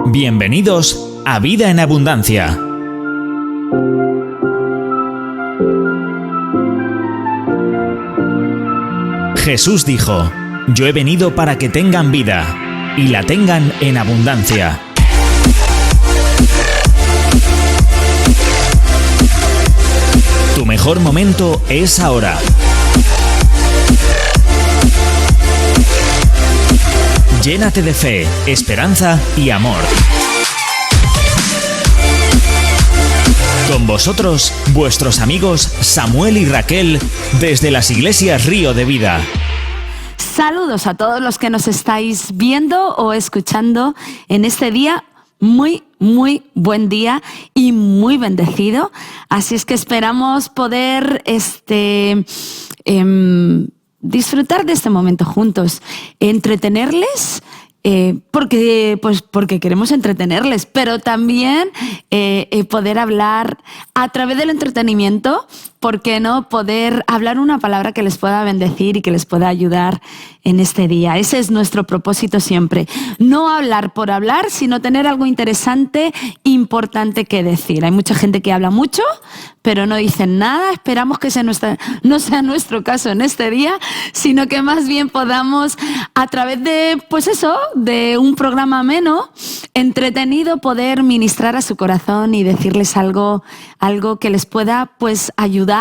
Bienvenidos a Vida en Abundancia. Jesús dijo: yo he venido para que tengan vida y la tengan en abundancia. Tu mejor momento es ahora. Llénate de fe, esperanza y amor. Con vosotros, vuestros amigos Samuel y Raquel, desde las Iglesias Río de Vida. Saludos a todos los que nos estáis viendo o escuchando en este día. Muy buen día y muy bendecido. Así es que esperamos poder disfrutar de este momento juntos, entretenerles, porque queremos entretenerles, pero también poder hablar a través del entretenimiento. ¿Por qué no poder hablar una palabra que les pueda bendecir y que les pueda ayudar en este día? Ese es nuestro propósito siempre. No hablar por hablar, sino tener algo interesante, importante que decir. Hay mucha gente que habla mucho, pero no dicen nada. Esperamos que no sea nuestro caso en este día, sino que más bien podamos, a través de, de un programa ameno, entretenido, poder ministrar a su corazón y decirles algo que les pueda, ayudar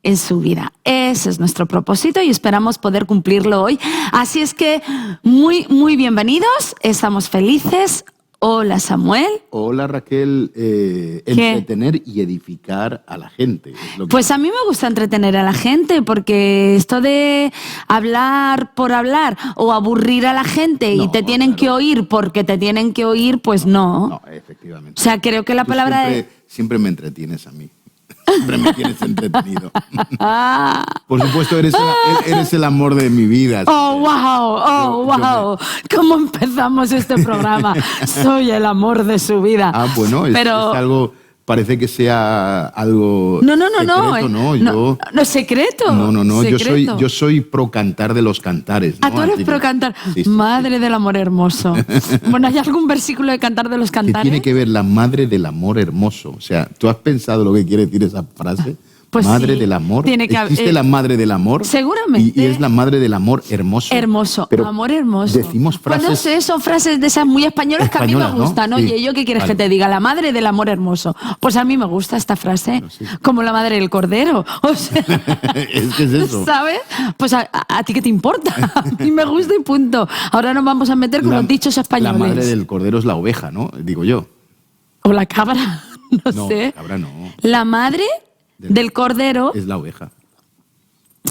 en su vida. Ese es nuestro propósito y esperamos poder cumplirlo hoy. Así es que muy bienvenidos, estamos felices. Hola, Samuel. Hola, Raquel. Entretener y edificar a la gente. Pues a mí me gusta entretener a la gente, porque esto de hablar por hablar o aburrir a la gente y te tienen que oír porque te tienen que oír, pues no. No, efectivamente. O sea, creo que la palabra siempre me entretienes a mí. Siempre me tienes entretenido. Por supuesto, eres el amor de mi vida. ¡Wow! ¿Cómo empezamos este programa? Soy el amor de su vida. Bueno, es algo... Parece que sea algo secreto, ¿no? No, secreto. No. Yo soy pro cantar de los cantares, ¿no? Tú eres pro cantar. Sí. Madre del amor hermoso. Bueno, ¿hay algún versículo de cantar de los cantares? ¿Qué tiene que ver la madre del amor hermoso? O sea, ¿tú has pensado lo que quiere decir esa frase? Pues madre sí, del amor. ¿Existe la madre del amor? Seguramente. Y es la madre del amor hermoso. Hermoso, pero amor hermoso. Decimos frases... Pues no sé, son frases de esas muy españolas que a mí me gustan, ¿no? Sí. Oye, ¿yo qué quieres que te diga? La madre del amor hermoso. Pues a mí me gusta esta frase, sí. Como la madre del cordero. O sea, es que es eso. ¿Sabes? Pues a ti qué te importa. A mí me gusta y punto. Ahora nos vamos a meter con los dichos españoles. La madre del cordero es la oveja, ¿no? Digo yo. O la cabra, no sé. La cabra no. La madre... del cordero. Es la oveja.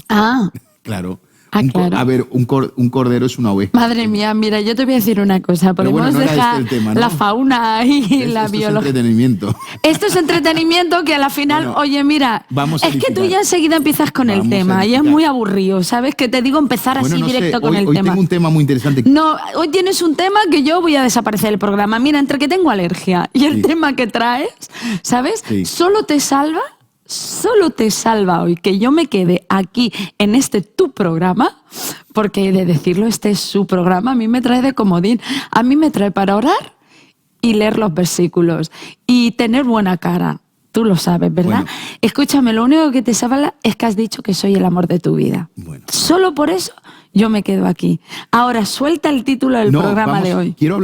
Claro. Claro. A ver, un cordero es una oveja. Madre mía, mira, yo te voy a decir una cosa. Podemos dejar la fauna y la biología. Esto es entretenimiento. Esto es entretenimiento que a la final, oye, mira, es que tú ya enseguida empiezas con el tema y es muy aburrido, ¿sabes? Que te digo empezar así directo con el tema. Hoy tengo un tema muy interesante. No, hoy tienes un tema que yo voy a desaparecer del programa. Mira, entre que tengo alergia y el tema que traes, ¿sabes? Sí. Solo te salva hoy que yo me quede aquí en tu programa, porque he de decirlo, este es su programa, a mí me trae de comodín, a mí me trae para orar y leer los versículos y tener buena cara. Tú lo sabes, ¿verdad? Bueno. Escúchame, lo único que te salva es que has dicho que soy el amor de tu vida. Bueno. Solo por eso yo me quedo aquí. Ahora, suelta el título del programa de hoy. Quiero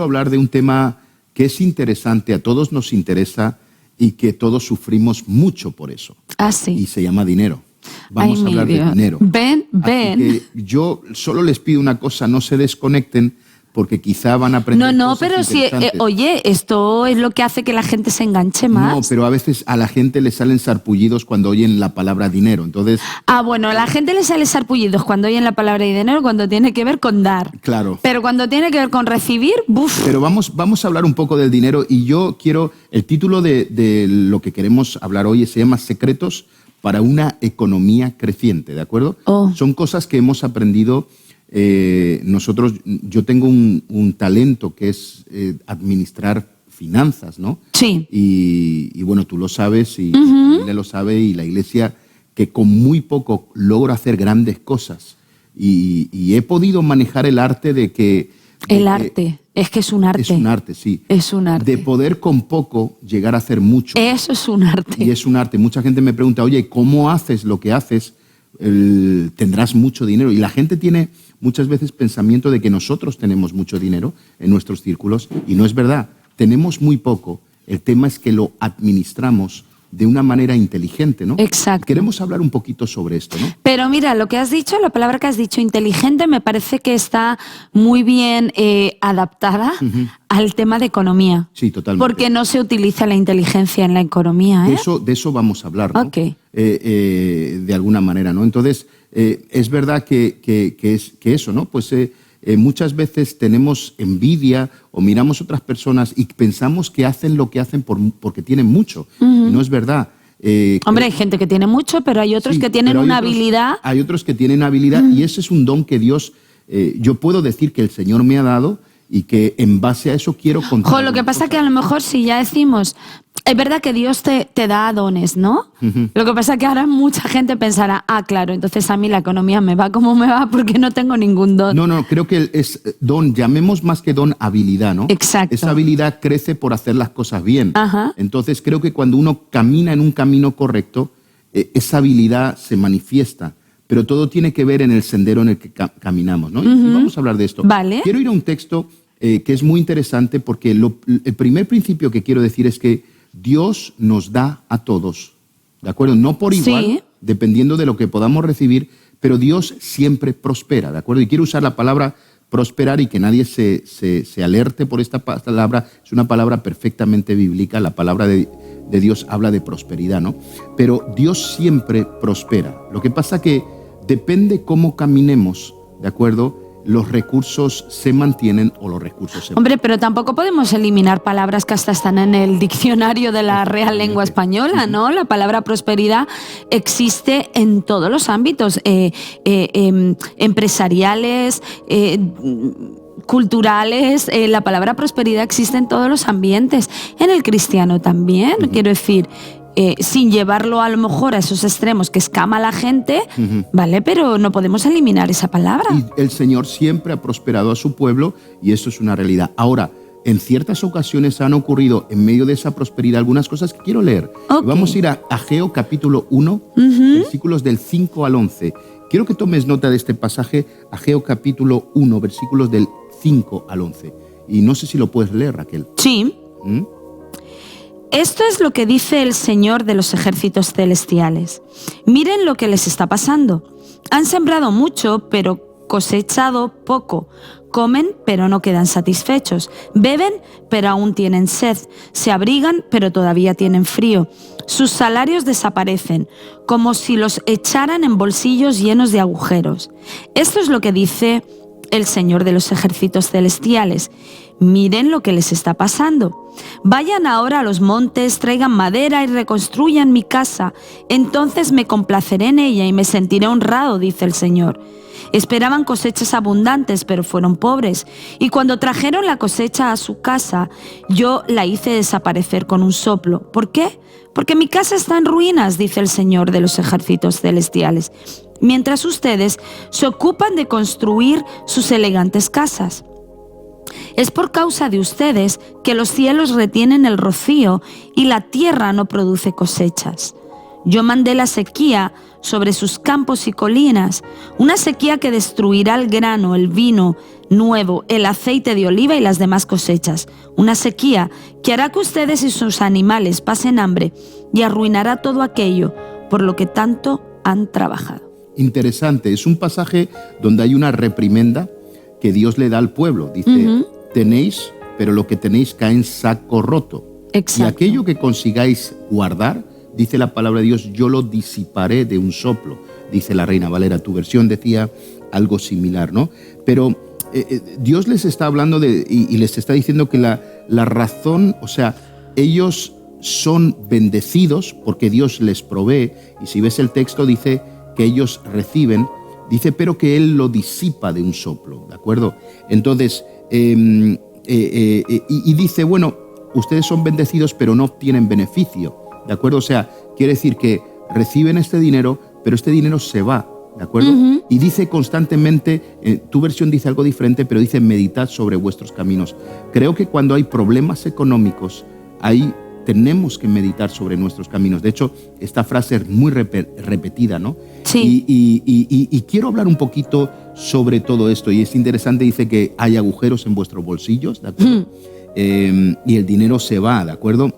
hablar de un tema que es interesante, a todos nos interesa, y que todos sufrimos mucho por eso. Sí. Y se llama dinero. Vamos a hablar de dinero. Ven. Así que yo solo les pido una cosa, no se desconecten, porque quizá van a aprender cosas pero si, oye, esto es lo que hace que la gente se enganche más. No, pero a veces a la gente le salen sarpullidos cuando oyen la palabra dinero, entonces... Bueno, a la gente le sale sarpullidos cuando oyen la palabra dinero, cuando tiene que ver con dar. Claro. Pero cuando tiene que ver con recibir, ¡buf! Pero vamos a hablar un poco del dinero y yo quiero... El título de lo que queremos hablar hoy se llama Secretos para una economía creciente, ¿de acuerdo? Son cosas que hemos aprendido... yo tengo un talento que es administrar finanzas, ¿no? Sí. Y bueno, tú lo sabes y la familia lo sabe y la iglesia, que con muy poco logra hacer grandes cosas. Y he podido manejar el arte de que El arte. Es que es un arte. Es un arte, sí. Es un arte. De poder con poco llegar a hacer mucho. Eso es un arte. Y es un arte. Mucha gente me pregunta, oye, ¿cómo haces lo que haces? Tendrás mucho dinero. Y la gente tiene muchas veces pensamiento de que nosotros tenemos mucho dinero en nuestros círculos, y no es verdad. Tenemos muy poco. El tema es que lo administramos de una manera inteligente, ¿no? Exacto. Queremos hablar un poquito sobre esto, ¿no? Pero mira, lo que has dicho, la palabra que has dicho, inteligente, me parece que está muy bien adaptada al tema de economía. Sí, totalmente. Porque no se utiliza la inteligencia en la economía, ¿eh? De eso vamos a hablar, ¿no? Ok. De alguna manera, ¿no? Entonces, es verdad que eso, ¿no? Pues muchas veces tenemos envidia o miramos a otras personas y pensamos que hacen lo que hacen porque tienen mucho. Y no es verdad. Hombre, hay gente que tiene mucho, pero hay otros que tienen una habilidad. Hay otros que tienen habilidad y ese es un don que Dios, yo puedo decir que el Señor me ha dado y que en base a eso quiero contar. Lo que pasa es que a lo mejor si ya decimos, es verdad que Dios te da dones, ¿no? Lo que pasa es que ahora mucha gente pensará, claro, entonces a mí la economía me va como me va porque no tengo ningún don. No, creo que es don, llamemos más que don habilidad, ¿no? Exacto. Esa habilidad crece por hacer las cosas bien. Ajá. Entonces creo que cuando uno camina en un camino correcto, esa habilidad se manifiesta. Pero todo tiene que ver en el sendero en el que caminamos, ¿no? Y vamos a hablar de esto. Vale. Quiero ir a un texto que es muy interesante porque el primer principio que quiero decir es que Dios nos da a todos, ¿de acuerdo? No por igual, sí, dependiendo de lo que podamos recibir, pero Dios siempre prospera, ¿de acuerdo? Y quiero usar la palabra prosperar y que nadie se alerte por esta palabra. Es una palabra perfectamente bíblica, la palabra de Dios habla de prosperidad, ¿no? Pero Dios siempre prospera. Lo que pasa que depende cómo caminemos, ¿de acuerdo? Los recursos se mantienen o los recursos se... Hombre, pero tampoco podemos eliminar palabras que hasta están en el diccionario de la Real Lengua Española, ¿no? La palabra prosperidad existe en todos los ámbitos, empresariales, culturales. La palabra prosperidad existe en todos los ambientes, en el cristiano también, quiero decir... sin llevarlo a lo mejor a esos extremos que escama a la gente, ¿vale? Pero no podemos eliminar esa palabra. Y el Señor siempre ha prosperado a su pueblo y eso es una realidad. Ahora, en ciertas ocasiones han ocurrido en medio de esa prosperidad algunas cosas que quiero leer. Okay. Vamos a ir a Ageo capítulo 1, versículos del 5 al 11. Quiero que tomes nota de este pasaje, Ageo capítulo 1, versículos del 5 al 11. Y no sé si lo puedes leer, Raquel. Sí. Esto es lo que dice el Señor de los ejércitos celestiales. Miren lo que les está pasando. Han sembrado mucho, pero cosechado poco. Comen, pero no quedan satisfechos. Beben, pero aún tienen sed. Se abrigan, pero todavía tienen frío. Sus salarios desaparecen, como si los echaran en bolsillos llenos de agujeros. Esto es lo que dice el Señor de los ejércitos celestiales. Miren lo que les está pasando. Vayan ahora a los montes, traigan madera y reconstruyan mi casa. Entonces me complaceré en ella y me sentiré honrado, dice el Señor. Esperaban cosechas abundantes, pero fueron pobres. Y cuando trajeron la cosecha a su casa, yo la hice desaparecer con un soplo. ¿Por qué? Porque mi casa está en ruinas, dice el Señor de los ejércitos celestiales, mientras ustedes se ocupan de construir sus elegantes casas. Es por causa de ustedes que los cielos retienen el rocío y la tierra no produce cosechas. Yo mandé la sequía sobre sus campos y colinas, una sequía que destruirá el grano, el vino nuevo, el aceite de oliva y las demás cosechas. Una sequía que hará que ustedes y sus animales pasen hambre y arruinará todo aquello por lo que tanto han trabajado. Interesante, es un pasaje donde hay una reprimenda que Dios le da al pueblo. Dice, tenéis, pero lo que tenéis cae en saco roto. Exacto. Y aquello que consigáis guardar, dice la palabra de Dios, yo lo disiparé de un soplo, dice la Reina Valera. Tu versión decía algo similar, ¿no? Pero Dios les está hablando y les está diciendo que la razón, o sea, ellos son bendecidos porque Dios les provee. Y si ves el texto dice que ellos reciben, dice, pero que Él lo disipa de un soplo, ¿de acuerdo? Entonces, y dice, bueno, ustedes son bendecidos, pero no obtienen beneficio, ¿de acuerdo? O sea, quiere decir que reciben este dinero, pero este dinero se va, ¿de acuerdo? Y dice constantemente, tu versión dice algo diferente, pero dice meditad sobre vuestros caminos. Creo que cuando hay problemas económicos, ahí tenemos que meditar sobre nuestros caminos. De hecho, esta frase es muy repetida, ¿no? Sí. Y quiero hablar un poquito sobre todo esto. Y es interesante, dice que hay agujeros en vuestros bolsillos, ¿de acuerdo? Y el dinero se va, ¿de acuerdo?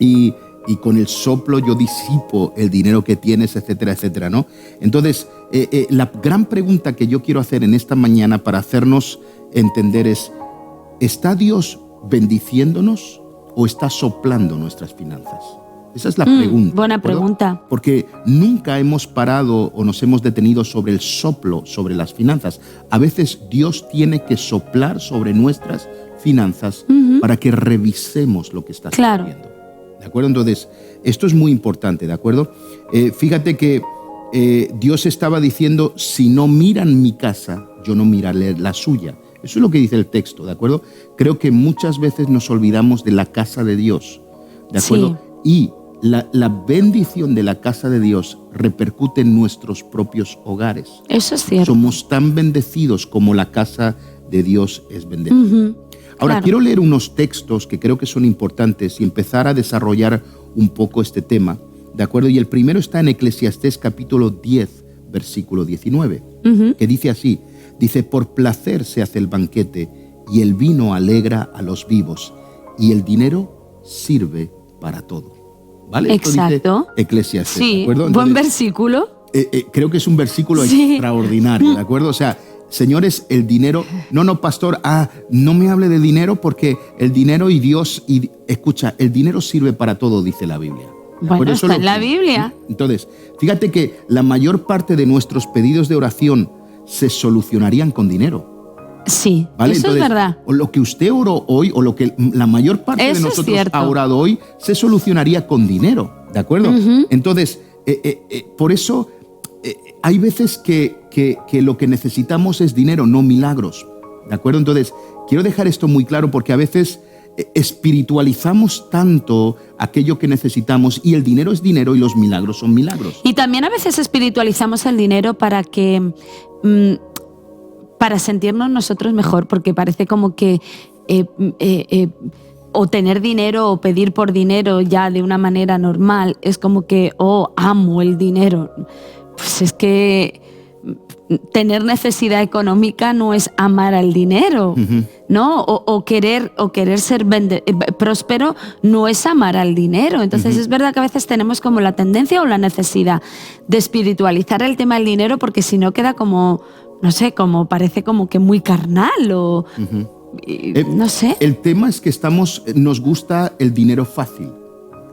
Y con el soplo yo disipo el dinero que tienes, etcétera, etcétera, ¿no? Entonces, la gran pregunta que yo quiero hacer en esta mañana para hacernos entender es, ¿está Dios bendiciéndonos o está soplando nuestras finanzas? Esa es la pregunta. Buena pregunta. Porque nunca hemos parado o nos hemos detenido sobre el soplo, sobre las finanzas. A veces Dios tiene que soplar sobre nuestras finanzas para que revisemos lo que está sucediendo. ¿De acuerdo? Entonces, esto es muy importante, ¿de acuerdo? Fíjate que Dios estaba diciendo, si no miran mi casa, yo no miraré la suya. Eso es lo que dice el texto, ¿de acuerdo? Creo que muchas veces nos olvidamos de la casa de Dios, ¿de acuerdo? Sí. Y la bendición de la casa de Dios repercute en nuestros propios hogares. Eso es cierto. Somos tan bendecidos como la casa de Dios es bendecida. Ahora, quiero leer unos textos que creo que son importantes y empezar a desarrollar un poco este tema, ¿de acuerdo? Y el primero está en Eclesiastés capítulo 10, versículo 19, que dice así, dice, por placer se hace el banquete y el vino alegra a los vivos y el dinero sirve para todo. ¿Vale? Exacto. Esto dice Eclesiastés, sí, ¿de acuerdo? Entonces, buen versículo. Creo que es un versículo extraordinario, ¿de acuerdo? O sea, señores, el dinero, no, pastor, no me hable de dinero porque el dinero y Dios, escucha, el dinero sirve para todo, dice la Biblia. Bueno, está en la Biblia. Entonces, fíjate que la mayor parte de nuestros pedidos de oración se solucionarían con dinero. Sí, ¿vale? Eso Entonces, es verdad. O lo que usted oró hoy, o lo que la mayor parte de nosotros ha orado hoy, se solucionaría con dinero, ¿de acuerdo? Entonces, por eso hay veces que lo que necesitamos es dinero, no milagros, ¿de acuerdo? Entonces, quiero dejar esto muy claro porque a veces espiritualizamos tanto aquello que necesitamos y el dinero es dinero y los milagros son milagros. Y también a veces espiritualizamos el dinero para que para sentirnos nosotros mejor, porque parece como que o tener dinero o pedir por dinero ya de una manera normal es como que, amo el dinero. Pues es que tener necesidad económica no es amar al dinero, ¿no? O querer ser próspero no es amar al dinero. Entonces es verdad que a veces tenemos como la tendencia o la necesidad de espiritualizar el tema del dinero porque si no queda como, no sé, como parece como que muy carnal o no sé. El tema es que nos gusta el dinero fácil.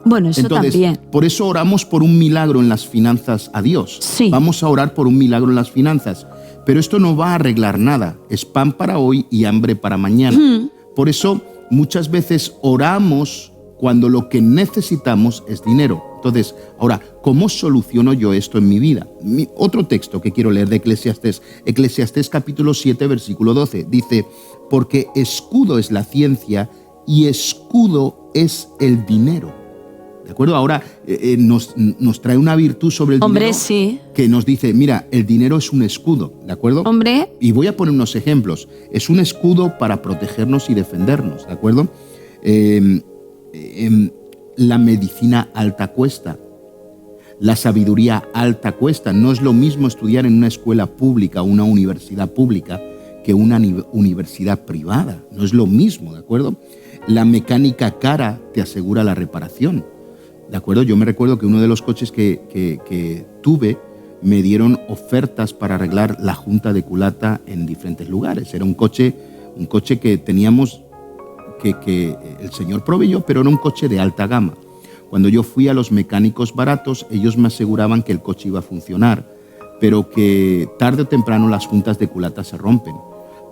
Bueno, eso entonces, también. Por eso oramos por un milagro en las finanzas a Dios. Sí. Vamos a orar por un milagro en las finanzas. Pero esto no va a arreglar nada. Es pan para hoy y hambre para mañana. Por eso muchas veces oramos cuando lo que necesitamos es dinero. Entonces, ahora, ¿cómo soluciono yo esto en mi vida? Otro texto que quiero leer de Eclesiastés. Eclesiastés capítulo 7, versículo 12. Dice, porque escudo es la ciencia y escudo es el dinero. ¿De acuerdo? Ahora nos trae una virtud sobre el dinero sí. que nos dice, mira, el dinero es un escudo, ¿de acuerdo? Hombre. Y voy a poner unos ejemplos. Es un escudo para protegernos y defendernos, ¿de acuerdo? La medicina alta cuesta. La sabiduría alta cuesta. No es lo mismo estudiar en una escuela pública o una universidad pública que una universidad privada. No es lo mismo, ¿de acuerdo? La mecánica cara te asegura la reparación. ¿De acuerdo? Yo me recuerdo que uno de los coches que tuve me dieron ofertas para arreglar la junta de culata en diferentes lugares. Era un coche que teníamos que el señor proveyó, pero era un coche de alta gama. Cuando yo fui a los mecánicos baratos, ellos me aseguraban que el coche iba a funcionar, pero que tarde o temprano las juntas de culata se rompen.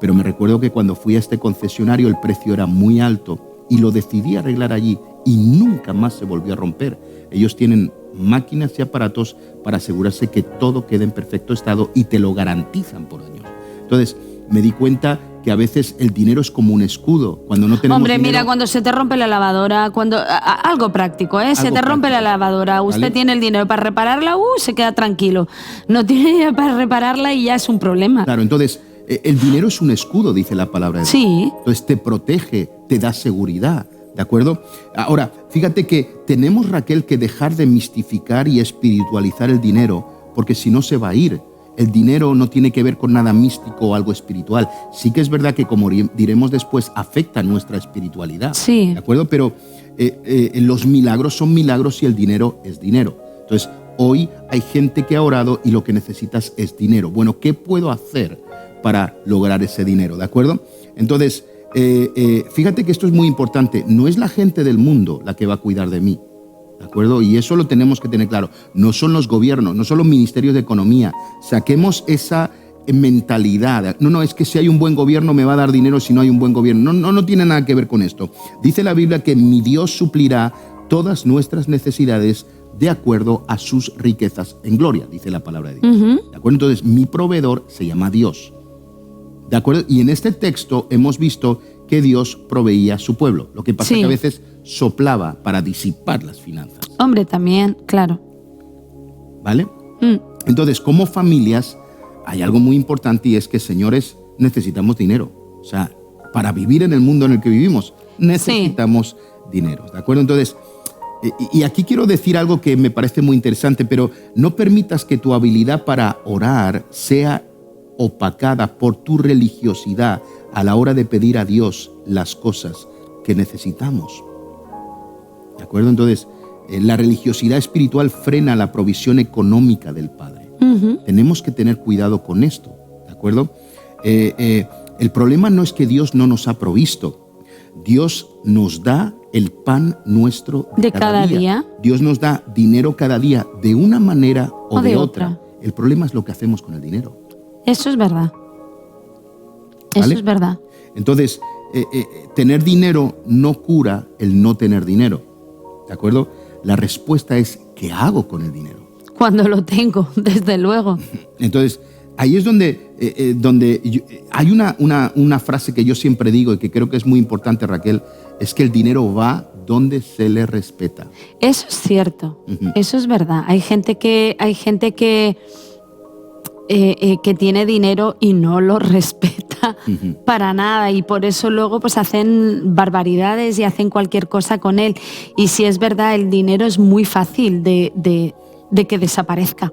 Pero me recuerdo que cuando fui a este concesionario el precio era muy alto y lo decidí arreglar allí y nunca más se volvió a romper. Ellos tienen máquinas y aparatos para asegurarse que todo quede en perfecto estado y te lo garantizan por años. Entonces me di cuenta que a veces el dinero es como un escudo. Cuando no tenemos Hombre, dinero, mira, cuando se te rompe la lavadora, algo práctico, ¿eh? Se te rompe la lavadora, usted ¿vale? tiene el dinero para repararla, se queda tranquilo. No tiene dinero para repararla y ya es un problema. Claro, entonces, el dinero es un escudo, dice la palabra de Dios. Sí. Entonces te protege, te da seguridad, ¿de acuerdo? Ahora, fíjate que tenemos, Raquel, que dejar de mistificar y espiritualizar el dinero, porque si no se va a ir. El dinero no tiene que ver con nada místico o algo espiritual. Sí que es verdad que, como diremos después, afecta nuestra espiritualidad. Sí. ¿De acuerdo? Pero los milagros son milagros y el dinero es dinero. Entonces, hoy hay gente que ha orado y lo que necesitas es dinero. Bueno, ¿qué puedo hacer para lograr ese dinero? ¿De acuerdo? Entonces, fíjate que esto es muy importante. No es la gente del mundo la que va a cuidar de mí. ¿De acuerdo? Y eso lo tenemos que tener claro. No son los gobiernos, no son los ministerios de economía. Saquemos esa mentalidad. No, es que si hay un buen gobierno me va a dar dinero si no hay un buen gobierno. No tiene nada que ver con esto. Dice la Biblia que mi Dios suplirá todas nuestras necesidades de acuerdo a sus riquezas en gloria, dice la palabra de Dios. ¿De acuerdo? Entonces, mi proveedor se llama Dios. ¿De acuerdo? Y en este texto hemos visto que Dios proveía a su pueblo. Lo que pasa es que a veces soplaba para disipar las finanzas. Hombre, también, claro. ¿Vale? Entonces, como familias, hay algo muy importante y es que, señores, necesitamos dinero. O sea, para vivir en el mundo en el que vivimos, necesitamos dinero. ¿De acuerdo? Entonces, y aquí quiero decir algo que me parece muy interesante, pero no permitas que tu habilidad para orar sea opacada por tu religiosidad a la hora de pedir a Dios las cosas que necesitamos. ¿De acuerdo? Entonces, la religiosidad espiritual frena la provisión económica del Padre. Tenemos que tener cuidado con esto. ¿De acuerdo? El problema no es que Dios no nos ha provisto. Dios nos da el pan nuestro de cada día. Dios nos da dinero cada día de una manera o de otra. El problema es lo que hacemos con el dinero. Eso es verdad. Eso es verdad. Entonces, tener dinero no cura el no tener dinero. ¿De acuerdo? La respuesta es, ¿qué hago con el dinero? Cuando lo tengo, desde luego. Entonces, ahí es donde hay una frase que yo siempre digo y que creo que es muy importante, Raquel, es que el dinero va donde se le respeta. Eso es cierto. Eso es verdad. Hay gente que tiene dinero y no lo respeta para nada, y por eso luego pues hacen barbaridades y hacen cualquier cosa con él. Y si es verdad, el dinero es muy fácil de que desaparezca.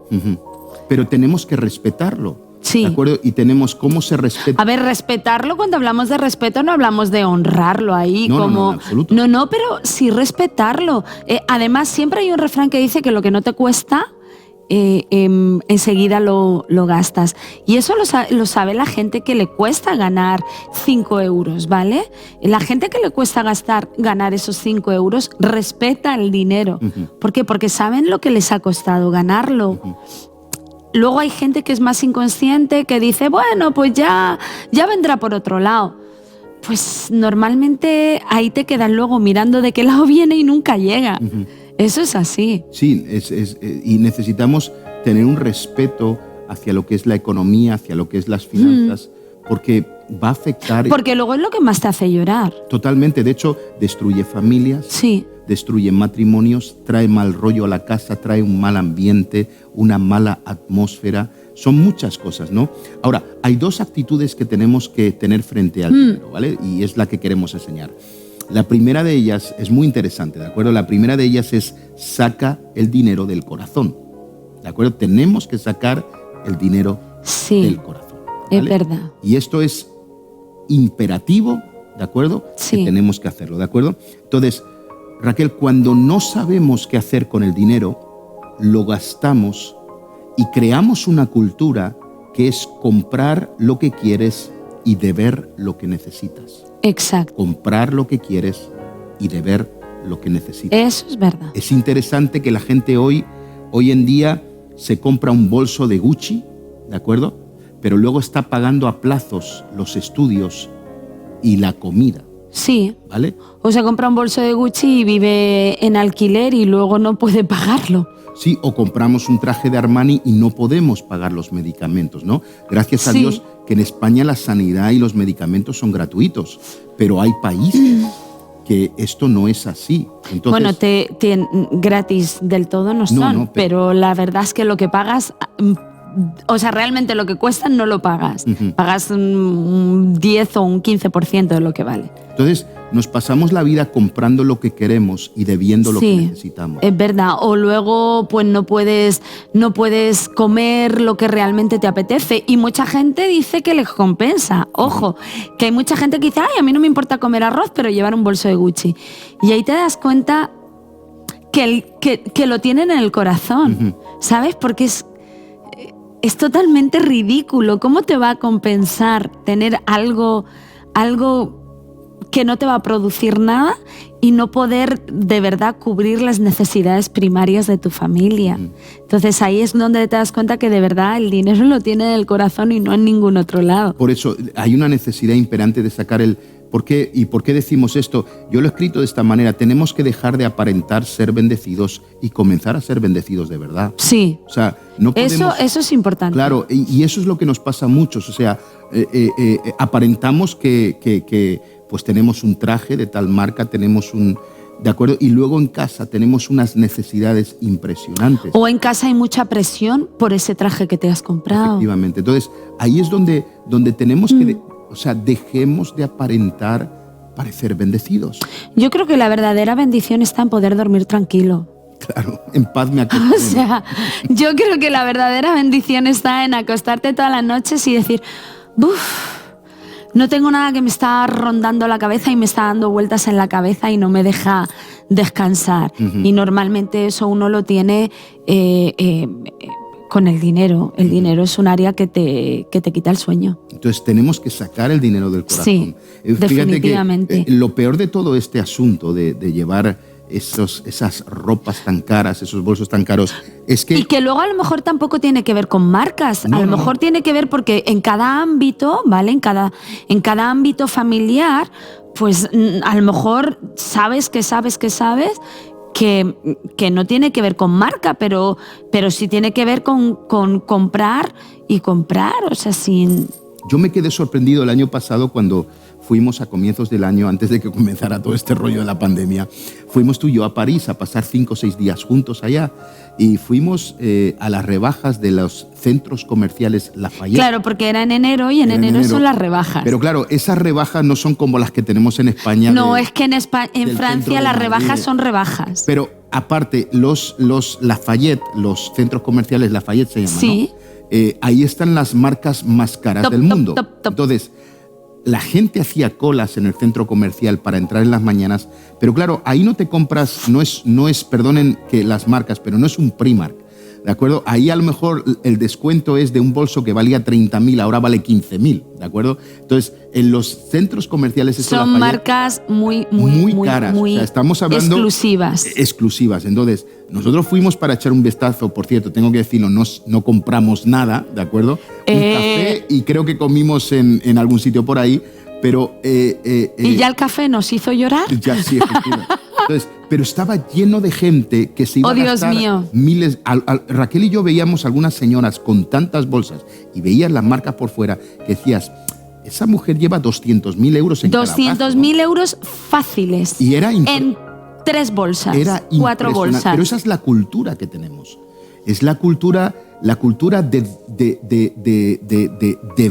Pero tenemos que respetarlo. Sí. ¿De acuerdo? Y tenemos cómo se respeta. A ver, respetarlo, cuando hablamos de respeto no hablamos de honrarlo ahí No, como... no, en absoluto. No, pero sí respetarlo. Además, siempre hay un refrán que dice que lo que no te cuesta, enseguida lo gastas. Y eso lo sabe la gente que le cuesta ganar 5 euros, ¿vale? La gente que le cuesta ganar esos 5 euros respeta el dinero. ¿Por qué? Porque saben lo que les ha costado ganarlo. Luego hay gente que es más inconsciente, que dice, bueno, pues ya vendrá por otro lado. Pues normalmente ahí te quedan luego mirando de qué lado viene y nunca llega. Eso es así. Sí, y necesitamos tener un respeto hacia lo que es la economía, hacia lo que es las finanzas, porque va a afectar... Porque luego es lo que más te hace llorar. Totalmente. De hecho, destruye familias, destruye matrimonios, trae mal rollo a la casa, trae un mal ambiente, una mala atmósfera. Son muchas cosas, ¿no? Ahora, hay 2 actitudes que tenemos que tener frente al dinero, ¿vale? Y es la que queremos enseñar. La primera de ellas es muy interesante, ¿de acuerdo? La primera de ellas es saca el dinero del corazón, ¿de acuerdo? Tenemos que sacar el dinero del corazón, ¿vale? Es verdad. Y esto es imperativo, ¿de acuerdo? Sí. Que tenemos que hacerlo, ¿de acuerdo? Entonces, Raquel, cuando no sabemos qué hacer con el dinero, lo gastamos y creamos una cultura que es comprar lo que quieres y deber lo que necesitas. Exacto. Comprar lo que quieres y deber lo que necesitas. Eso es verdad. Es interesante que la gente hoy en día se compra un bolso de Gucci, ¿de acuerdo? Pero luego está pagando a plazos los estudios y la comida. Sí. ¿Vale? O se compra un bolso de Gucci y vive en alquiler y luego no puede pagarlo. Sí, o compramos un traje de Armani y no podemos pagar los medicamentos, ¿no? Gracias a Dios que en España la sanidad y los medicamentos son gratuitos, pero hay países que esto no es así. Entonces, bueno, gratis del todo no son, no, pero la verdad es que lo que pagas, o sea, realmente lo que cuesta no lo pagas. Pagas un 10 o un 15% de lo que vale. Entonces, nos pasamos la vida comprando lo que queremos y debiendo lo que necesitamos. Es verdad. O luego, pues no puedes comer lo que realmente te apetece. Y mucha gente dice que les compensa. Ojo, que hay mucha gente que dice, ay, a mí no me importa comer arroz, pero llevar un bolso de Gucci. Y ahí te das cuenta que lo tienen en el corazón, ¿sabes? Porque es totalmente ridículo. ¿Cómo te va a compensar tener algo que no te va a producir nada y no poder de verdad cubrir las necesidades primarias de tu familia? Entonces ahí es donde te das cuenta que de verdad el dinero lo tiene en el corazón y no en ningún otro lado. Por eso hay una necesidad imperante de sacar el... ¿Por qué? ¿Y por qué decimos esto? Yo lo he escrito de esta manera. Tenemos que dejar de aparentar ser bendecidos y comenzar a ser bendecidos de verdad. Sí. O sea, no podemos... Eso es importante. Claro, y eso es lo que nos pasa a muchos. O sea, aparentamos que pues tenemos un traje de tal marca, tenemos un... ¿De acuerdo? Y luego en casa tenemos unas necesidades impresionantes. O en casa hay mucha presión por ese traje que te has comprado. Efectivamente. Entonces, ahí es donde tenemos que... O sea, dejemos de aparentar parecer bendecidos. Yo creo que la verdadera bendición está en poder dormir tranquilo. Claro, en paz me acuesto. O sea, yo creo que la verdadera bendición está en acostarte todas las noches y decir, uff, no tengo nada que me está rondando la cabeza y me está dando vueltas en la cabeza y no me deja descansar. Y normalmente eso uno lo tiene con el dinero. El dinero es un área que te quita el sueño. Entonces tenemos que sacar el dinero del corazón. Sí, definitivamente. Que, lo peor de todo este asunto de llevar esas ropas tan caras, esos bolsos tan caros, es que... Y que luego a lo mejor tampoco tiene que ver con marcas. A lo mejor tiene que ver porque en cada ámbito, ¿vale? En cada ámbito familiar, pues a lo mejor sabes que no tiene que ver con marca, pero sí tiene que ver con comprar y comprar, o sea, sin... Yo me quedé sorprendido el año pasado cuando fuimos a comienzos del año, antes de que comenzara todo este rollo de la pandemia, fuimos tú y yo a París a pasar 5 o 6 días juntos allá y fuimos a las rebajas de los centros comerciales Lafayette. Claro, porque era en enero y en enero son las rebajas. Pero claro, esas rebajas no son como las que tenemos en España. No, es que en Francia las rebajas son rebajas. Pero aparte, los Lafayette, los centros comerciales Lafayette se llaman, sí. ¿no? Ahí están las marcas más caras del mundo. Top. Entonces, la gente hacía colas en el centro comercial para entrar en las mañanas, pero claro, ahí no te compras, no es, perdonen que las marcas, pero no es un Primark, ¿de acuerdo? Ahí a lo mejor el descuento es de un bolso que valía 30.000, ahora vale 15.000, ¿de acuerdo? Entonces, en los centros comerciales... Son marcas muy caras, muy o sea, estamos hablando... Exclusivas. Entonces, nosotros fuimos para echar un vistazo, por cierto, tengo que decirlo, no compramos nada, ¿de acuerdo? Un café y creo que comimos en algún sitio por ahí, pero... ¿Y ya el café nos hizo llorar? Ya, sí, efectivamente. Entonces, pero estaba lleno de gente que se iba a gastar miles... Raquel y yo veíamos algunas señoras con tantas bolsas y veías las marcas por fuera que decías... Esa mujer lleva 200.000 euros en 200.000 euros fáciles. Y era en 3 bolsas, era 4 bolsas. Pero esa es la cultura que tenemos. Es la cultura de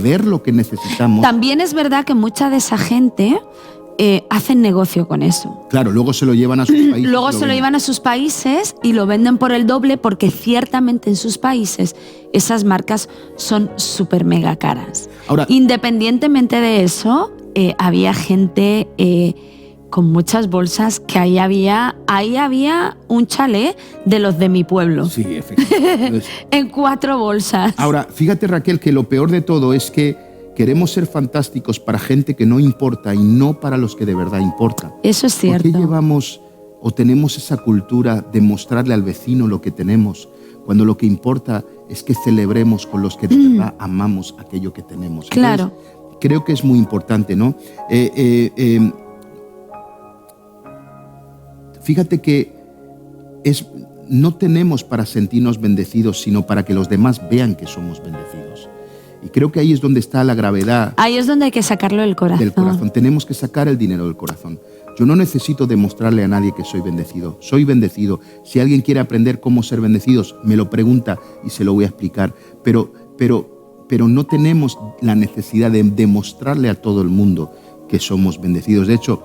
ver lo que necesitamos. También es verdad que mucha de esa gente hacen negocio con eso. Claro, luego se lo llevan a sus países. Luego se lo llevan a sus países y lo venden por el doble porque ciertamente en sus países esas marcas son súper mega caras. Ahora, independientemente de eso, había gente con muchas bolsas que ahí había un chalet de los de mi pueblo. Sí, efectivamente. En 4 bolsas. Ahora, fíjate, Raquel, que lo peor de todo es que queremos ser fantásticos para gente que no importa y no para los que de verdad importa. Eso es cierto. ¿Por qué llevamos o tenemos esa cultura de mostrarle al vecino lo que tenemos, cuando lo que importa es que celebremos con los que de verdad amamos aquello que tenemos? Claro. Entonces, creo que es muy importante, ¿no? Fíjate que no tenemos para sentirnos bendecidos, sino para que los demás vean que somos bendecidos. Y creo que ahí es donde está la gravedad. Ahí es donde hay que sacarlo del corazón. Del corazón. Tenemos que sacar el dinero del corazón. Yo no necesito demostrarle a nadie que soy bendecido. Soy bendecido. Si alguien quiere aprender cómo ser bendecidos, me lo pregunta y se lo voy a explicar. Pero no tenemos la necesidad de demostrarle a todo el mundo que somos bendecidos. De hecho...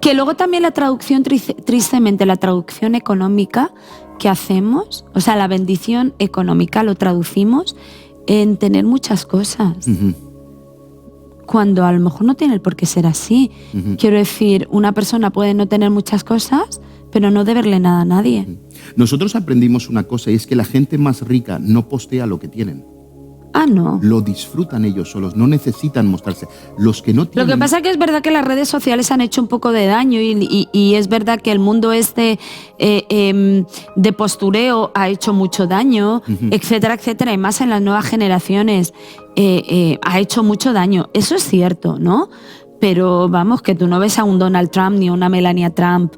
Que luego también la traducción, tristemente, la traducción económica que hacemos, o sea, la bendición económica lo traducimos en tener muchas cosas. Uh-huh. Cuando a lo mejor no tiene el por qué ser así. Uh-huh. Quiero decir, una persona puede no tener muchas cosas, pero no deberle nada a nadie. Uh-huh. Nosotros aprendimos una cosa, y es que la gente más rica no postea lo que tienen. Ah, no. Lo disfrutan ellos solos, no necesitan mostrarse. Los que no tienen... Lo que pasa es que es verdad que las redes sociales han hecho un poco de daño y es verdad que el mundo de postureo ha hecho mucho daño, uh-huh. etcétera, etcétera, y más en las nuevas generaciones ha hecho mucho daño. Eso es cierto, ¿no? Pero vamos, que tú no ves a un Donald Trump ni a una Melania Trump,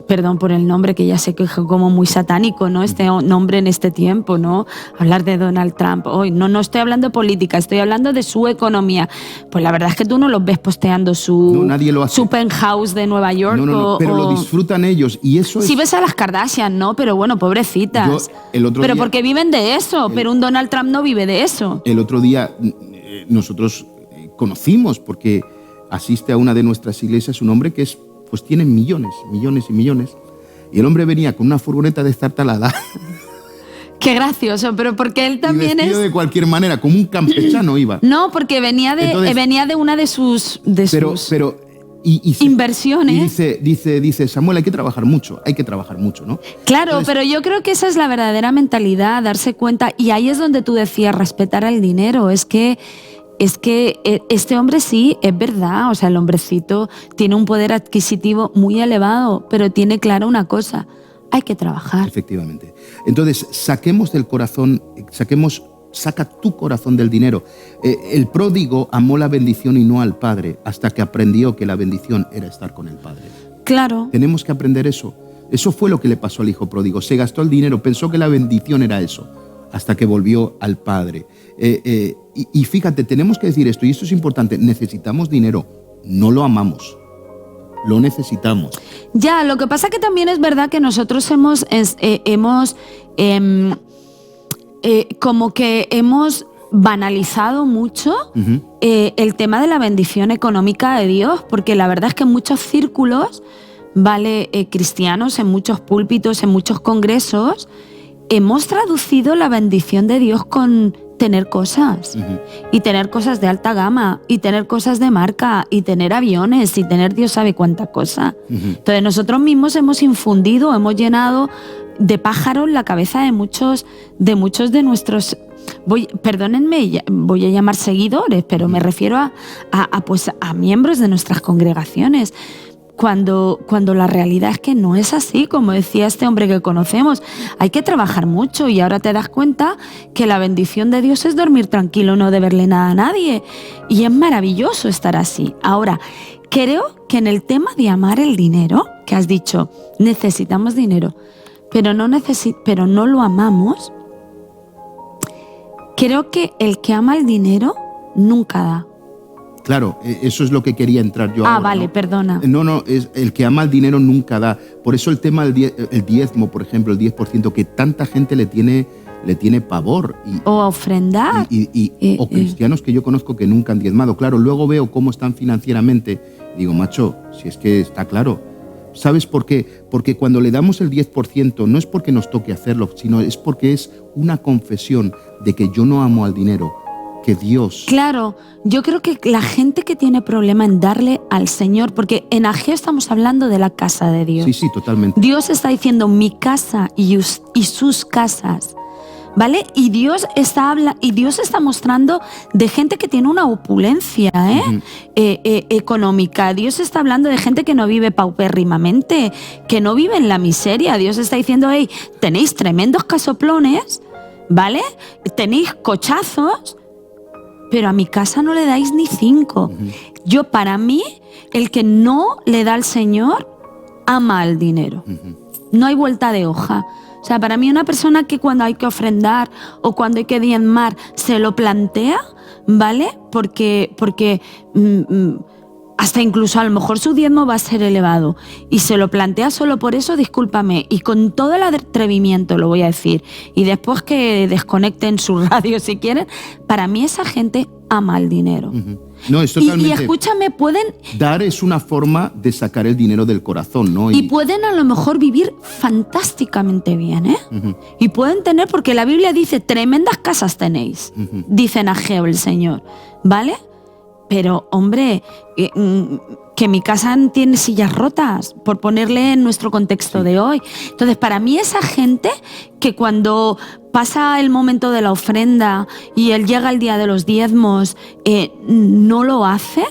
perdón por el nombre, que ya sé que es como muy satánico, ¿no? Este nombre en este tiempo, ¿no? Hablar de Donald Trump. Hoy no estoy hablando de política, estoy hablando de su economía. Pues la verdad es que tú no los ves posteando su penthouse de Nueva York. No, pero lo disfrutan ellos y eso es... Sí ves a las Kardashian, ¿no? Pero bueno, pobrecitas. Pero día, porque viven de eso, pero un Donald Trump no vive de eso. El otro día nosotros conocimos, porque asiste a una de nuestras iglesias un hombre que pues tiene millones y millones. Y el hombre venía con una furgoneta destartalada. Qué gracioso, pero porque él también y vestido de cualquier manera, como un campechano iba. No, porque venía de una de sus inversiones. Y dice, Samuel, hay que trabajar mucho, ¿no? Claro, entonces, pero yo creo que esa es la verdadera mentalidad, darse cuenta. Y ahí es donde tú decías, respetar al dinero. Es que este hombre sí, es verdad, o sea, el hombrecito tiene un poder adquisitivo muy elevado, pero tiene clara una cosa, hay que trabajar. Efectivamente. Entonces, saca tu corazón del dinero. El pródigo amó la bendición y no al padre, hasta que aprendió que la bendición era estar con el padre. Claro. Tenemos que aprender eso. Eso fue lo que le pasó al hijo pródigo. Se gastó el dinero, pensó que la bendición era eso, hasta que volvió al padre. Y fíjate, tenemos que decir esto, y esto es importante, necesitamos dinero, no lo amamos, lo necesitamos. Ya, lo que pasa que también es verdad que nosotros hemos banalizado mucho uh-huh. El tema de la bendición económica de Dios, porque la verdad es que en muchos círculos, cristianos, en muchos púlpitos, en muchos congresos, hemos traducido la bendición de Dios con tener cosas, uh-huh. y tener cosas de alta gama, y tener cosas de marca, y tener aviones, y tener Dios sabe cuánta cosa. Uh-huh. Entonces nosotros mismos hemos llenado de pájaros la cabeza de muchos de nuestros, perdónenme, voy a llamar seguidores, pero me refiero a miembros de nuestras congregaciones. Cuando la realidad es que no es así, como decía este hombre que conocemos. Hay que trabajar mucho y ahora te das cuenta que la bendición de Dios es dormir tranquilo, no deberle nada a nadie. Y es maravilloso estar así. Ahora, creo que en el tema de amar el dinero, que has dicho, necesitamos dinero, pero no lo amamos, creo que el que ama el dinero nunca da. Claro, eso es lo que quería entrar yo ahora. Vale, ¿no? Perdona. No, es el que ama el dinero nunca da. Por eso el tema del el diezmo, por ejemplo, el 10%, que tanta gente le tiene pavor. O a ofrendar. O cristianos que yo conozco que nunca han diezmado. Claro, luego veo cómo están financieramente. Digo, macho, si es que está claro. ¿Sabes por qué? Porque cuando le damos el 10% no es porque nos toque hacerlo, sino es porque es una confesión de que yo no amo al dinero, que Dios... Claro, yo creo que la gente que tiene problema en darle al Señor, porque en Ageo estamos hablando de la casa de Dios. Sí, totalmente. Dios está diciendo mi casa y sus casas, ¿vale? Y Dios está mostrando de gente que tiene una opulencia uh-huh. Económica. Dios está hablando de gente que no vive paupérrimamente, que no vive en la miseria. Dios está diciendo, hey, tenéis tremendos casoplones, ¿vale? Tenéis cochazos, pero a mi casa no le dais ni 5. Uh-huh. Para mí, el que no le da al Señor, ama al dinero. Uh-huh. No hay vuelta de hoja. O sea, para mí una persona que cuando hay que ofrendar o cuando hay que diezmar se lo plantea, ¿vale? Porque hasta incluso a lo mejor su diezmo va a ser elevado y se lo plantea solo por eso, discúlpame, y con todo el atrevimiento lo voy a decir, y después que desconecten su radio si quieren, para mí esa gente ama el dinero. Uh-huh. No, es totalmente... Y escúchame, pueden... Dar es una forma de sacar el dinero del corazón, ¿no? Y pueden a lo mejor vivir fantásticamente bien, ¿eh? Uh-huh. Y pueden tener, porque la Biblia dice, tremendas casas tenéis, uh-huh. Dice en Ageo el Señor, ¿vale? Pero, hombre, que mi casa tiene sillas rotas, por ponerle en nuestro contexto de hoy. Entonces, para mí esa gente que cuando pasa el momento de la ofrenda y llega el día de los diezmos, no lo hace,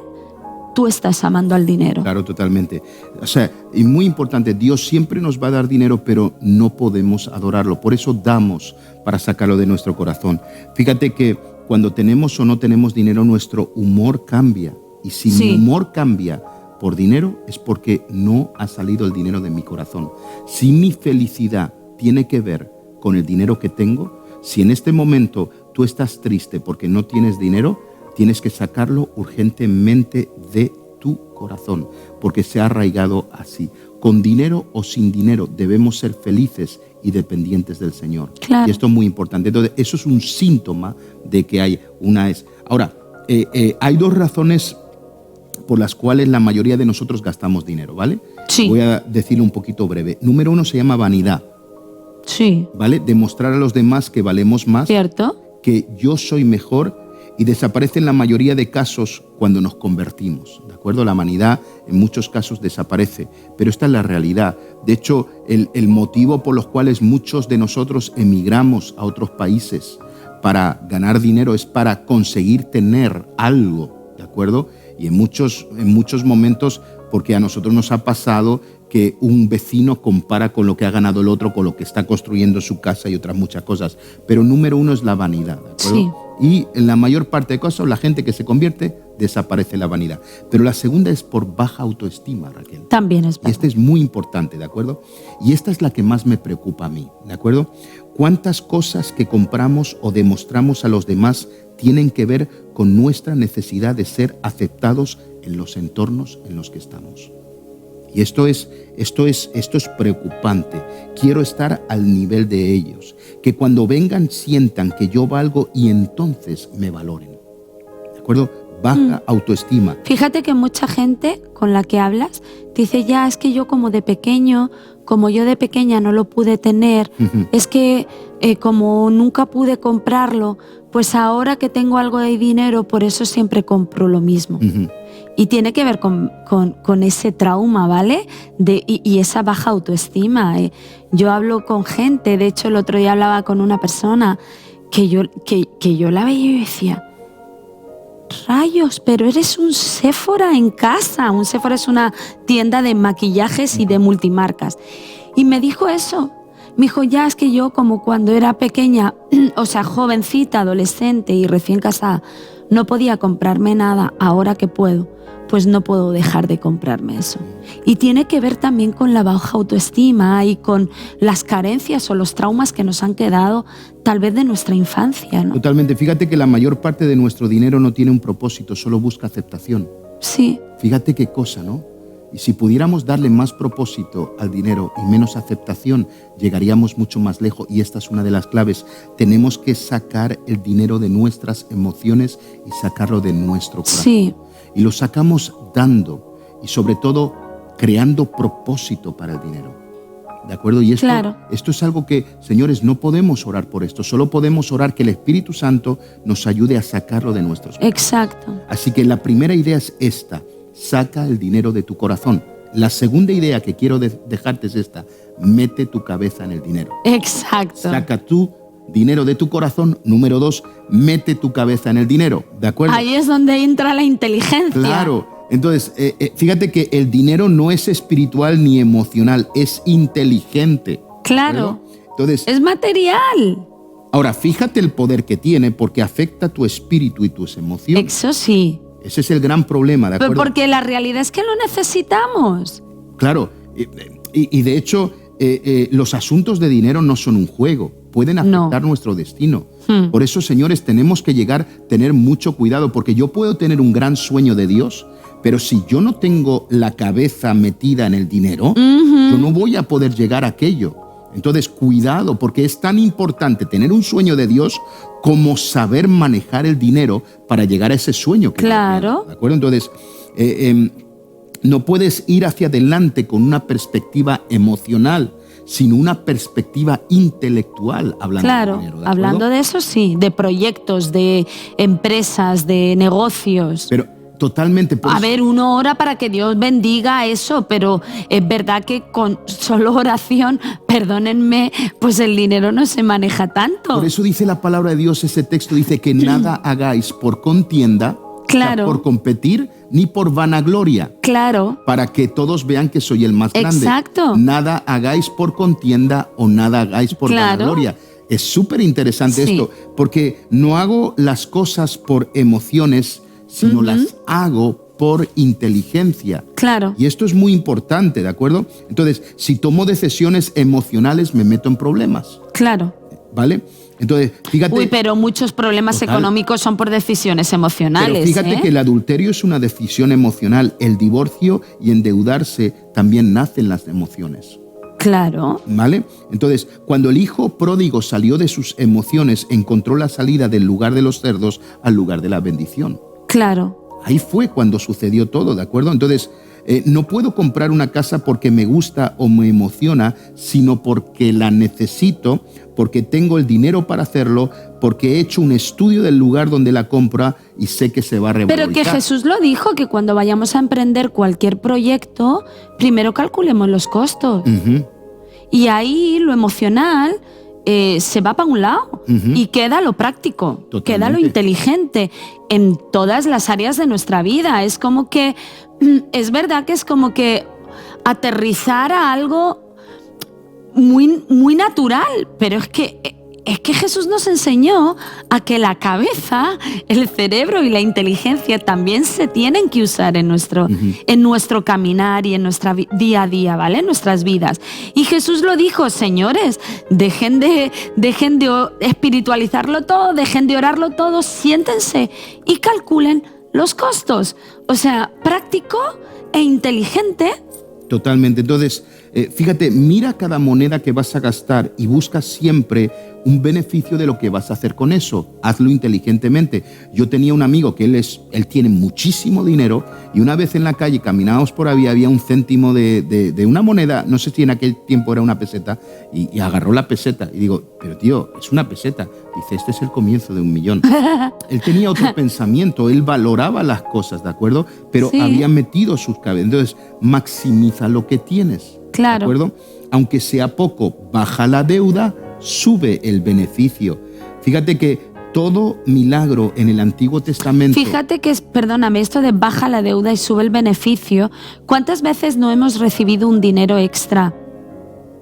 tú estás amando al dinero. Claro, totalmente. O sea, y muy importante, Dios siempre nos va a dar dinero, pero no podemos adorarlo. Por eso damos para sacarlo de nuestro corazón. Fíjate que cuando tenemos o no tenemos dinero, nuestro humor cambia. Y si mi humor cambia por dinero, es porque no ha salido el dinero de mi corazón. Si mi felicidad tiene que ver con el dinero que tengo, si en este momento tú estás triste porque no tienes dinero, tienes que sacarlo urgentemente de tu corazón, porque se ha arraigado así. Con dinero o sin dinero debemos ser felices y dependientes del Señor. Claro. Y esto es muy importante. Entonces, eso es un síntoma de que hay una... Ahora, hay dos razones por las cuales la mayoría de nosotros gastamos dinero, ¿vale? Sí. Voy a decirlo un poquito breve. Número uno se llama vanidad. Sí. ¿Vale? Demostrar a los demás que valemos más. ¿Cierto? Que yo soy mejor, y desaparece en la mayoría de casos cuando nos convertimos, ¿de acuerdo? La vanidad en muchos casos desaparece, pero esta es la realidad. De hecho, el motivo por los cuales muchos de nosotros emigramos a otros países para ganar dinero es para conseguir tener algo, ¿de acuerdo? Y en muchos momentos, porque a nosotros nos ha pasado que un vecino compara con lo que ha ganado el otro, con lo que está construyendo su casa y otras muchas cosas. Pero número uno es la vanidad, ¿de acuerdo? Sí. Y en la mayor parte de casos, la gente que se convierte, desaparece la vanidad. Pero la segunda es por baja autoestima, Raquel. También es verdad. Y esta es muy importante, ¿de acuerdo? Y esta es la que más me preocupa a mí, ¿de acuerdo? ¿Cuántas cosas que compramos o demostramos a los demás tienen que ver con nuestra necesidad de ser aceptados en los entornos en los que estamos? Y esto es preocupante. Quiero estar al nivel de ellos. Que cuando vengan sientan que yo valgo y entonces me valoren. ¿De acuerdo? Baja autoestima. Fíjate que mucha gente con la que hablas dice, ya, es que yo como de pequeña no lo pude tener, es que como nunca pude comprarlo, pues ahora que tengo algo de dinero, por eso siempre compro lo mismo. Y tiene que ver con ese trauma, ¿vale? Y esa baja autoestima. Yo hablo con gente, de hecho el otro día hablaba con una persona que yo la veía y decía, rayos, pero eres un Sephora en casa. Un Sephora es una tienda de maquillajes y de multimarcas. Y me dijo eso. Me dijo, ya, es que yo como cuando era pequeña, o sea, jovencita, adolescente y recién casada, no podía comprarme nada. Ahora que puedo, pues no puedo dejar de comprarme eso. Y tiene que ver también con la baja autoestima y con las carencias o los traumas que nos han quedado tal vez de nuestra infancia, ¿no? Totalmente. Fíjate que la mayor parte de nuestro dinero no tiene un propósito, solo busca aceptación. Sí. Fíjate qué cosa, ¿no? Y si pudiéramos darle más propósito al dinero y menos aceptación, llegaríamos mucho más lejos. Y esta es una de las claves. Tenemos que sacar el dinero de nuestras emociones y sacarlo de nuestro corazón. Sí. Y lo sacamos dando y sobre todo creando propósito para el dinero. ¿De acuerdo? Y esto es algo que, señores, no podemos orar por esto. Solo podemos orar que el Espíritu Santo nos ayude a sacarlo de nuestros corazones. Exacto. Así que la primera idea es esta. Saca el dinero de tu corazón. La segunda idea que quiero dejarte es esta. Mete tu cabeza en el dinero. Exacto. Saca tu dinero de tu corazón. Número 2, mete tu cabeza en el dinero. ¿De acuerdo? Ahí es donde entra la inteligencia. Claro. Entonces, fíjate que el dinero no es espiritual ni emocional, es inteligente. Claro. Entonces, es material. Ahora, fíjate el poder que tiene porque afecta tu espíritu y tus emociones. Eso sí. Ese es el gran problema, ¿de acuerdo? Pero porque la realidad es que lo necesitamos. Claro. Y de hecho, los asuntos de dinero no son un juego, pueden afectar nuestro destino. Por eso, señores, tenemos que tener mucho cuidado, porque yo puedo tener un gran sueño de Dios, pero si yo no tengo la cabeza metida en el dinero, yo no voy a poder llegar a aquello. Entonces, cuidado, porque es tan importante tener un sueño de Dios como saber manejar el dinero para llegar a ese sueño. Claro. ¿De acuerdo? Entonces, no puedes ir hacia adelante con una perspectiva emocional, sino una perspectiva intelectual, hablando de dinero. ¿De hablando de eso, sí, de proyectos, de empresas, de negocios. Pero totalmente. A ver, uno ora para que Dios bendiga eso, pero es verdad que con solo oración, perdónenme, pues el dinero no se maneja tanto. Por eso dice la palabra de Dios, ese texto dice que nada hagáis por contienda, claro, o sea, por competir, ni por vanagloria. Claro. Para que todos vean que soy el más grande. Exacto. Nada hagáis por contienda o nada hagáis por vanagloria. Es súper interesante esto, porque no hago las cosas por emociones, sino las hago por inteligencia. Claro. Y esto es muy importante, ¿de acuerdo? Entonces, si tomo decisiones emocionales, me meto en problemas. Claro. ¿Vale? Entonces, fíjate... Uy, pero muchos problemas económicos son por decisiones emocionales. Pero fíjate que el adulterio es una decisión emocional. El divorcio y endeudarse también nacen las emociones. Claro. ¿Vale? Entonces, cuando el hijo pródigo salió de sus emociones, encontró la salida del lugar de los cerdos al lugar de la bendición. Claro. Ahí fue cuando sucedió todo, ¿de acuerdo? Entonces, no puedo comprar una casa porque me gusta o me emociona, sino porque la necesito, porque tengo el dinero para hacerlo, porque he hecho un estudio del lugar donde la compra y sé que se va a revalorizar. Pero que Jesús lo dijo, que cuando vayamos a emprender cualquier proyecto, primero calculemos los costos. Y ahí lo emocional se va para un lado y queda lo práctico, queda lo inteligente en todas las áreas de nuestra vida. Es como que, es verdad que es como que aterrizar a algo muy, muy natural, pero es que Jesús nos enseñó a que la cabeza, el cerebro y la inteligencia también se tienen que usar en nuestro caminar y en nuestra día a día, ¿vale? En nuestras vidas. Y Jesús lo dijo, señores, dejen de espiritualizarlo todo, dejen de orarlo todo, siéntense y calculen los costos. O sea, práctico e inteligente. Totalmente. Entonces, fíjate, mira cada moneda que vas a gastar y busca siempre un beneficio de lo que vas a hacer con eso. Hazlo inteligentemente. Yo tenía un amigo que él tiene muchísimo dinero y una vez en la calle caminábamos por ahí, había un céntimo de una moneda, no sé si en aquel tiempo era una peseta, y agarró la peseta. Y digo, pero tío, es una peseta. Dice, este es el comienzo de 1.000.000. Él tenía otro pensamiento, él valoraba las cosas, ¿de acuerdo? Pero había metido sus cabezas. Entonces, maximiza lo que tienes. Claro. ¿De acuerdo? Aunque sea poco, baja la deuda, sube el beneficio. Fíjate que todo milagro en el Antiguo Testamento... Fíjate que perdóname, esto de baja la deuda y sube el beneficio, ¿cuántas veces no hemos recibido un dinero extra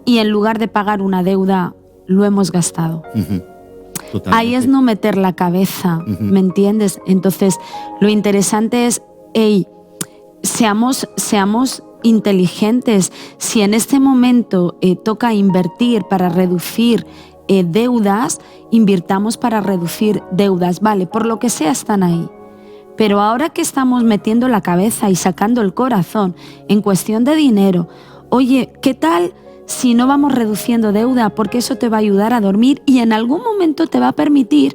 y en lugar de pagar una deuda, lo hemos gastado? Ahí es no meter la cabeza, ¿me entiendes? Entonces, lo interesante es, seamos inteligentes. Si en este momento toca invertir para reducir deudas, invirtamos para reducir deudas, vale, por lo que sea están ahí. Pero ahora que estamos metiendo la cabeza y sacando el corazón en cuestión de dinero, oye, ¿qué tal si no vamos reduciendo deuda? Porque eso te va a ayudar a dormir y en algún momento te va a permitir